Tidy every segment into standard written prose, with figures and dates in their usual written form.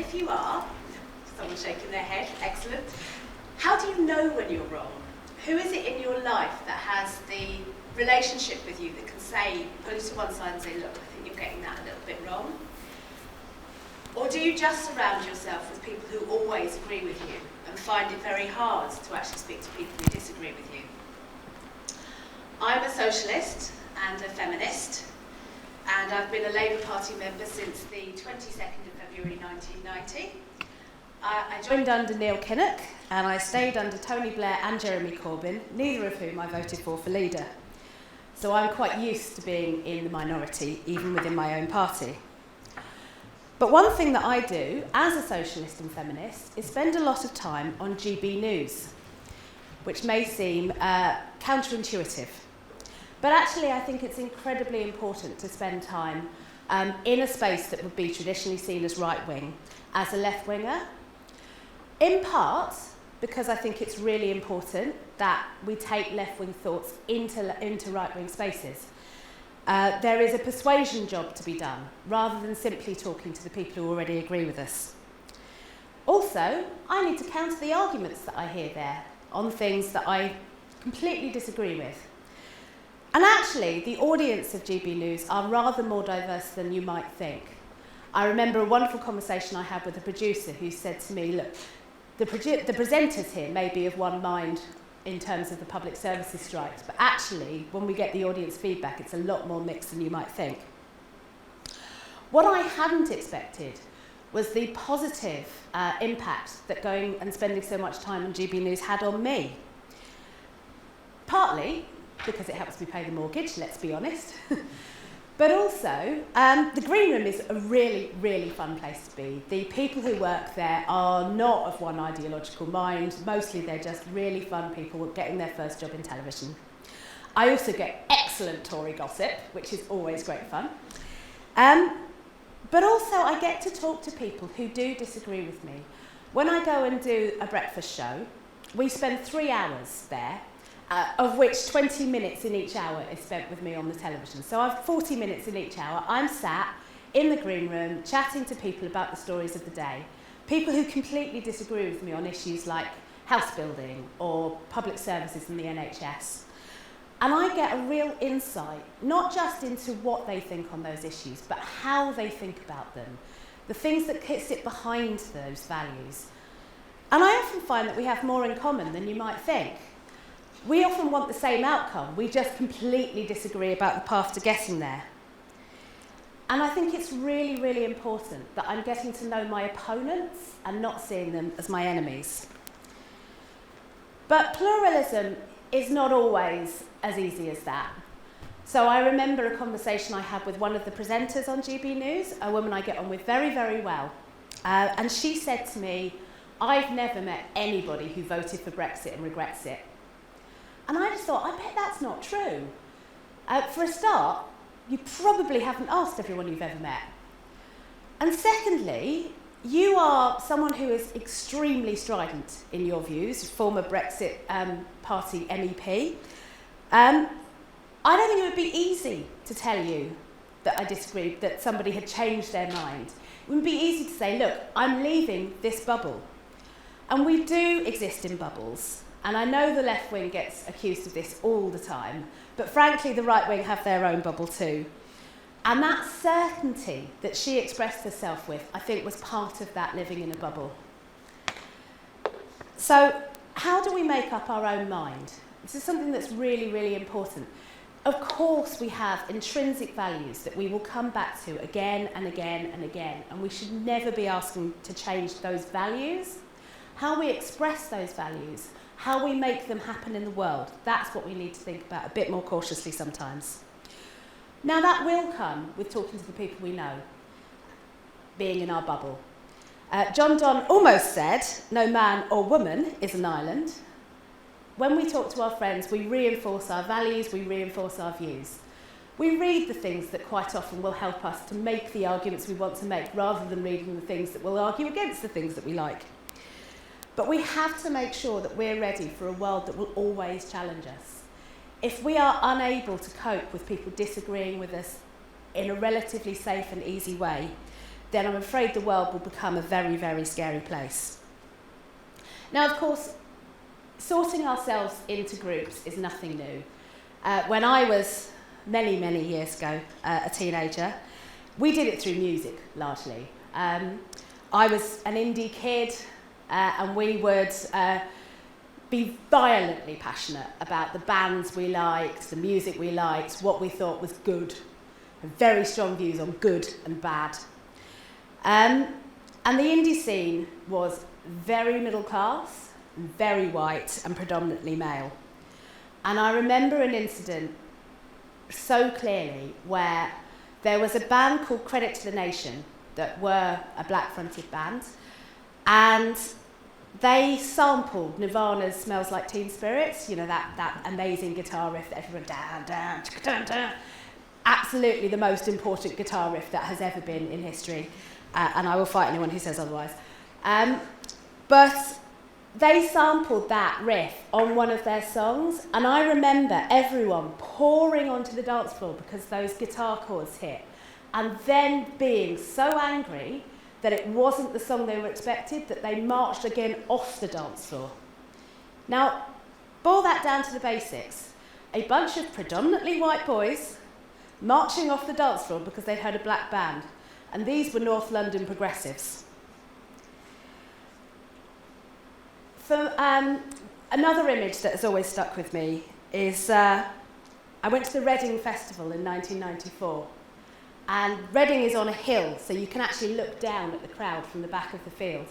if you are, someone's shaking their head, excellent. How do you know when you're wrong? Who is it in your life that has the relationship with you that can say, pull you to one side and say, look, I think you're getting that a little bit wrong? Or do you just surround yourself with people who always agree with you and find it very hard to actually speak to people who disagree with you? I'm a socialist and a feminist, and I've been a Labour Party member since the 22nd of February 1990. I joined under Neil Kinnock, and I stayed under Tony Blair and Jeremy Corbyn, neither of whom I voted for leader. So I'm quite used to being in the minority, even within my own party. But one thing that I do, as a socialist and feminist, is spend a lot of time on GB News, which may seem counterintuitive. But actually, I think it's incredibly important to spend time in a space that would be traditionally seen as right-wing, as a left-winger. In part, because I think it's really important that we take left-wing thoughts into right-wing spaces. There is a persuasion job to be done, rather than simply talking to the people who already agree with us. Also, I need to counter the arguments that I hear there on things that I completely disagree with. And actually, the audience of GB News are rather more diverse than you might think. I remember a wonderful conversation I had with a producer who said to me, look, the presenters here may be of one mind in terms of the public services strikes, but actually, when we get the audience feedback, it's a lot more mixed than you might think. What I hadn't expected was the positive impact that going and spending so much time on GB News had on me. Partly because it helps me pay the mortgage, let's be honest. But also, the Green Room is a really, really fun place to be. The people who work there are not of one ideological mind. Mostly they're just really fun people getting their first job in television. I also get excellent Tory gossip, which is always great fun. But also I get to talk to people who do disagree with me. When I go and do a breakfast show, we spend 3 hours there, of which 20 minutes in each hour is spent with me on the television. So I've 40 minutes in each hour. I'm sat in the Green Room chatting to people about the stories of the day. People who completely disagree with me on issues like house building or public services in the NHS. And I get a real insight, not just into what they think on those issues, but how they think about them, the things that sit behind those values. And I often find that we have more in common than you might think. We often want the same outcome, we just completely disagree about the path to getting there. And I think it's really, really important that I'm getting to know my opponents and not seeing them as my enemies. But pluralism is not always as easy as that. So I remember a conversation I had with one of the presenters on GB News, a woman I get on with very, very well. And she said to me, I've never met anybody who voted for Brexit and regrets it. And I just thought, I bet that's not true. For a start, you probably haven't asked everyone you've ever met. And secondly, you are someone who is extremely strident in your views, former Brexit Party MEP. I don't think it would be easy to tell you that I disagreed, that somebody had changed their mind. It wouldn't be easy to say, look, I'm leaving this bubble. And we do exist in bubbles. And I know the left wing gets accused of this all the time, but frankly, the right wing have their own bubble too. And that certainty that she expressed herself with, I think, was part of that living in a bubble. So, how do we make up our own mind? This is something that's really, really important. Of course, we have intrinsic values that we will come back to again and again and again, and we should never be asking to change those values. How we express those values, how we make them happen in the world, that's what we need to think about a bit more cautiously sometimes. Now that will come with talking to the people we know, being in our bubble. John Donne almost said, no man or woman is an island. When we talk to our friends, we reinforce our values, we reinforce our views. We read the things that quite often will help us to make the arguments we want to make, rather than reading the things that will argue against the things that we like. But we have to make sure that we're ready for a world that will always challenge us. If we are unable to cope with people disagreeing with us in a relatively safe and easy way, then I'm afraid the world will become a very, very scary place. Now, of course, sorting ourselves into groups is nothing new. When I was many, many years ago a teenager, we did it through music, largely. I was an indie kid, and we would be violently passionate about the bands we liked, the music we liked, what we thought was good. Very strong views on good and bad. And the indie scene was very middle class, very white, and predominantly male. And I remember an incident so clearly where there was a band called Credit to the Nation that were a black-fronted band, and they sampled Nirvana's Smells Like Teen Spirit, you know, that amazing guitar riff that everyone down, down, down, down. Absolutely the most important guitar riff that has ever been in history, and I will fight anyone who says otherwise. But they sampled that riff on one of their songs, and I remember everyone pouring onto the dance floor because those guitar chords hit, and then being so angry that it wasn't the song they were expected, that they marched again off the dance floor. Now, boil that down to the basics. A bunch of predominantly white boys marching off the dance floor because they'd heard a black band, and these were North London progressives. Another image that has always stuck with me is I went to the Reading Festival in 1994. And Reading is on a hill, so you can actually look down at the crowd from the back of the field.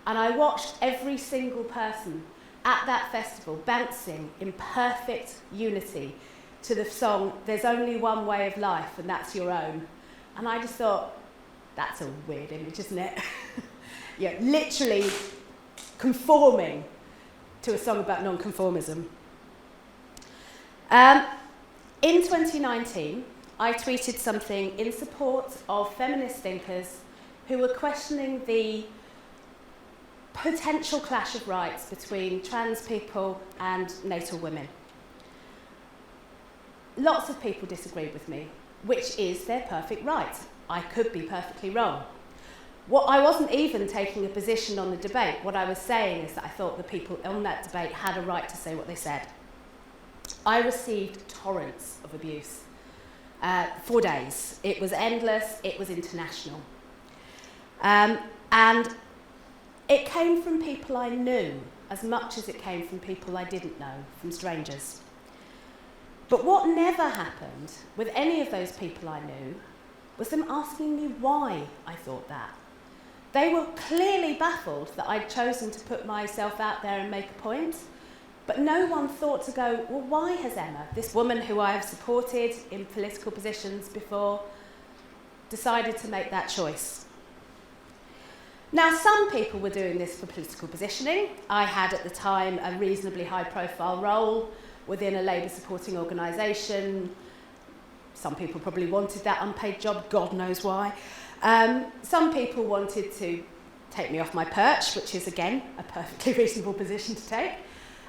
And I watched every single person at that festival bouncing in perfect unity to the song, There's Only One Way of Life, and That's Your Own. And I just thought, that's a weird image, isn't it? Yeah, literally conforming to a song about non-conformism. In 2019, I tweeted something in support of feminist thinkers who were questioning the potential clash of rights between trans people and natal women. Lots of people disagreed with me, which is their perfect right. I could be perfectly wrong. I wasn't even taking a position on the debate. What I was saying is that I thought the people on that debate had a right to say what they said. I received torrents of abuse. 4 days. It was endless, it was international. And it came from people I knew as much as it came from people I didn't know, from strangers. But what never happened with any of those people I knew was them asking me why I thought that. They were clearly baffled that I'd chosen to put myself out there and make a point. But no one thought to go, well, why has Emma, this woman who I have supported in political positions before, decided to make that choice? Now, some people were doing this for political positioning. I had at the time a reasonably high-profile role within a Labour supporting organisation. Some people probably wanted that unpaid job, God knows why. Some people wanted to take me off my perch, which is, again, a perfectly reasonable position to take.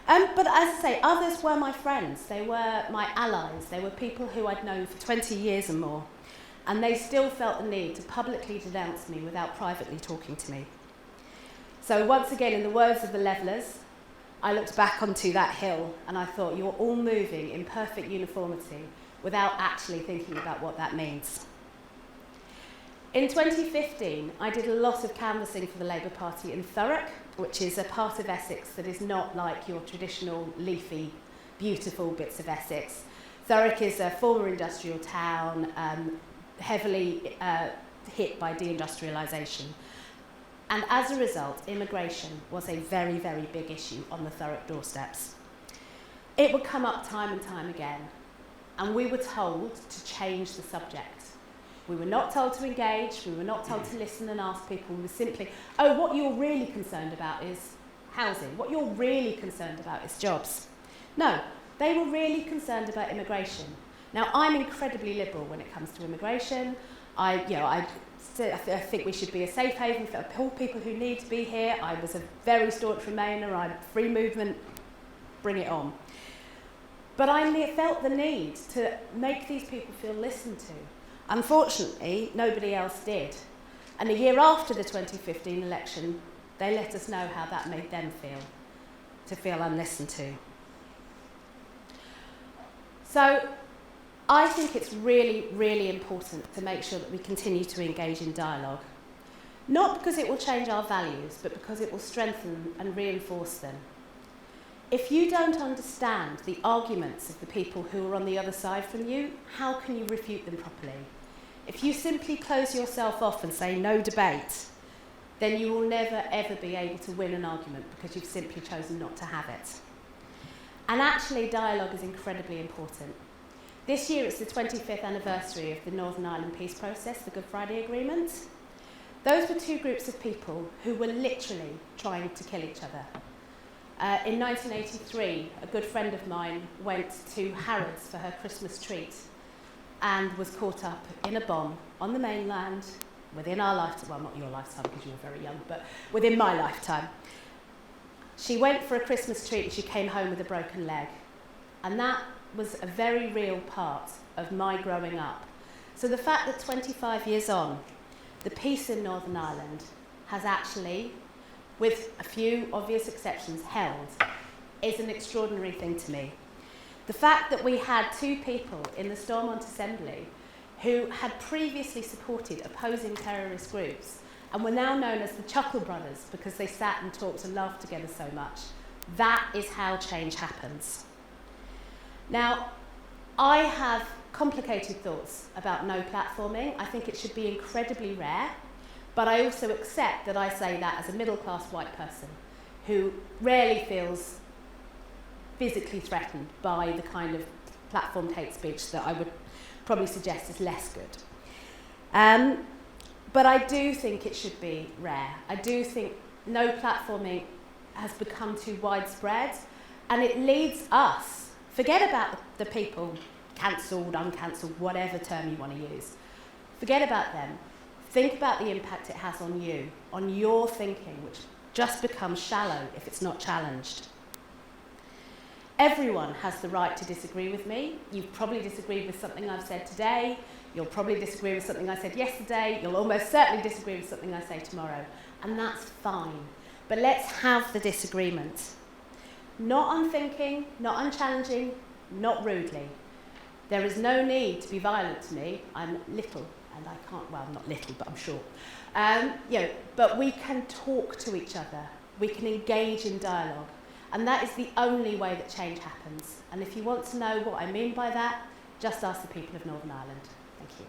But as I say, others were my friends, they were my allies, they were people who I'd known for 20 years and more, and they still felt the need to publicly denounce me without privately talking to me. So once again, in the words of the Levellers, I looked back onto that hill and I thought, you're all moving in perfect uniformity without actually thinking about what that means. In 2015, I did a lot of canvassing for the Labour Party in Thurrock, which is a part of Essex that is not like your traditional leafy, beautiful bits of Essex. Thurrock is a former industrial town, heavily hit by deindustrialisation. And as a result, immigration was a very, very big issue on the Thurrock doorsteps. It would come up time and time again, and we were told to change the subject. We were not told to engage, we were not told to listen and ask people. We were simply, oh, what you're really concerned about is housing. What you're really concerned about is jobs. No, they were really concerned about immigration. Now, I'm incredibly liberal when it comes to immigration. I think we should be a safe haven for all people who need to be here. I was a very staunch Remainer. I'm free movement, bring it on. But I felt the need to make these people feel listened to. Unfortunately, nobody else did. And a year after the 2015 election, they let us know how that made them feel, to feel unlistened to. So I think it's really, really important to make sure that we continue to engage in dialogue. Not because it will change our values, but because it will strengthen and reinforce them. If you don't understand the arguments of the people who are on the other side from you, how can you refute them properly? If you simply close yourself off and say no debate, then you will never ever be able to win an argument because you've simply chosen not to have it. And actually, dialogue is incredibly important. This year it's the 25th anniversary of the Northern Ireland peace process, the Good Friday Agreement. Those were two groups of people who were literally trying to kill each other. In 1983, a good friend of mine went to Harrods for her Christmas treat and was caught up in a bomb on the mainland within our lifetime, well, not your lifetime because you were very young, but within my lifetime. She went for a Christmas treat and she came home with a broken leg. And that was a very real part of my growing up. So the fact that 25 years on, the peace in Northern Ireland has actually, with a few obvious exceptions, held, is an extraordinary thing to me. The fact that we had two people in the Stormont Assembly who had previously supported opposing terrorist groups and were now known as the Chuckle Brothers because they sat and talked and laughed together so much, that is how change happens. Now, I have complicated thoughts about no platforming. I think it should be incredibly rare, but I also accept that I say that as a middle-class white person who rarely feels physically threatened by the kind of platformed hate speech that I would probably suggest is less good. But I do think it should be rare. I do think no platforming has become too widespread, and it leads us, forget about the people cancelled, uncancelled, whatever term you want to use. Forget about them. Think about the impact it has on you, on your thinking, which just becomes shallow if it's not challenged. Everyone has the right to disagree with me. You've probably disagreed with something I've said today. You'll probably disagree with something I said yesterday. You'll almost certainly disagree with something I say tomorrow. And that's fine. But let's have the disagreement. Not unthinking, not unchallenging, not rudely. There is no need to be violent to me. I'm little and I can't, well, not little, but I'm short. But we can talk to each other. We can engage in dialogue. And that is the only way that change happens. And if you want to know what I mean by that, just ask the people of Northern Ireland. Thank you.